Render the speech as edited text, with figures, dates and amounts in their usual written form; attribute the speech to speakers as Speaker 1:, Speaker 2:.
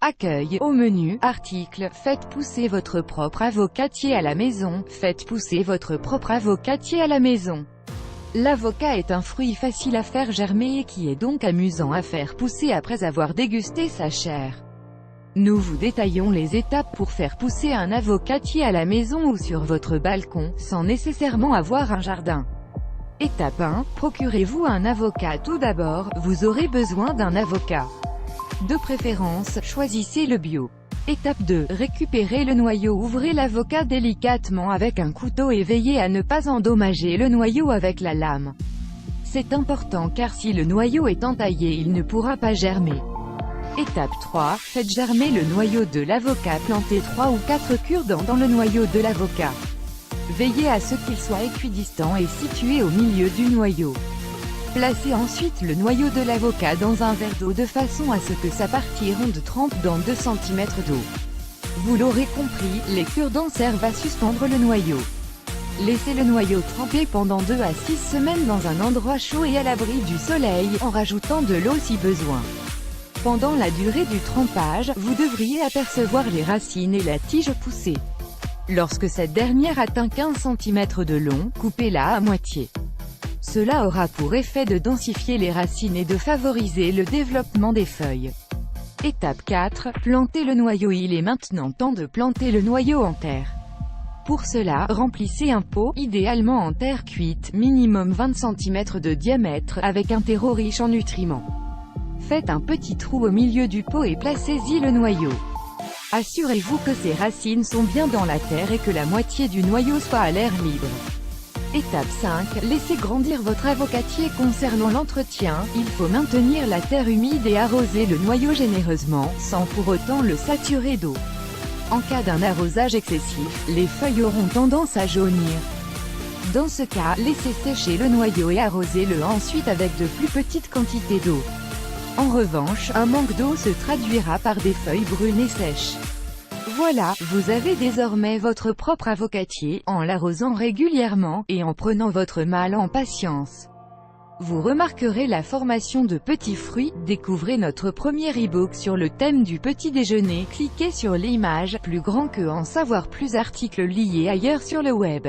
Speaker 1: Accueil. Au menu, article, faites pousser votre propre avocatier à la maison. Faites pousser votre propre avocatier à la maison. L'avocat est un fruit facile à faire germer et qui est donc amusant à faire pousser après avoir dégusté sa chair. Nous vous détaillons les étapes pour faire pousser un avocatier à la maison ou sur votre balcon, sans nécessairement avoir un jardin. Étape 1. Procurez-vous un avocat. Tout d'abord, vous aurez besoin d'un avocat. De préférence, choisissez le bio. Étape 2. Récupérez le noyau. Ouvrez l'avocat délicatement avec un couteau et veillez à ne pas endommager le noyau avec la lame. C'est important car si le noyau est entaillé, il ne pourra pas germer. Étape 3. Faites germer le noyau de l'avocat. Plantez 3 ou 4 cure-dents dans le noyau de l'avocat. Veillez à ce qu'il soit équidistant et situé au milieu du noyau. Placez ensuite le noyau de l'avocat dans un verre d'eau de façon à ce que sa partie ronde trempe dans 2 cm d'eau. Vous l'aurez compris, les cure-dents servent à suspendre le noyau. Laissez le noyau tremper pendant 2 à 6 semaines dans un endroit chaud et à l'abri du soleil, en rajoutant de l'eau si besoin. Pendant la durée du trempage, vous devriez apercevoir les racines et la tige pousser. Lorsque cette dernière atteint 15 cm de long, coupez-la à moitié. Cela aura pour effet de densifier les racines et de favoriser le développement des feuilles. Étape 4. Plantez le noyau. Il est maintenant temps de planter le noyau en terre. Pour cela, remplissez un pot, idéalement en terre cuite, minimum 20 cm de diamètre, avec un terreau riche en nutriments. Faites un petit trou au milieu du pot et placez-y le noyau. Assurez-vous que ses racines sont bien dans la terre et que la moitié du noyau soit à l'air libre. Étape 5. Laissez grandir votre avocatier. Concernant l'entretien, il faut maintenir la terre humide et arroser le noyau généreusement, sans pour autant le saturer d'eau. En cas d'un arrosage excessif, les feuilles auront tendance à jaunir. Dans ce cas, laissez sécher le noyau et arrosez-le ensuite avec de plus petites quantités d'eau. En revanche, un manque d'eau se traduira par des feuilles brunes et sèches. Voilà, vous avez désormais votre propre avocatier, en l'arrosant régulièrement, et en prenant votre mal en patience. Vous remarquerez la formation de petits fruits. Découvrez notre premier e-book sur le thème du petit déjeuner. Cliquez sur l'image, plus grand que en savoir plus, articles liés ailleurs sur le web.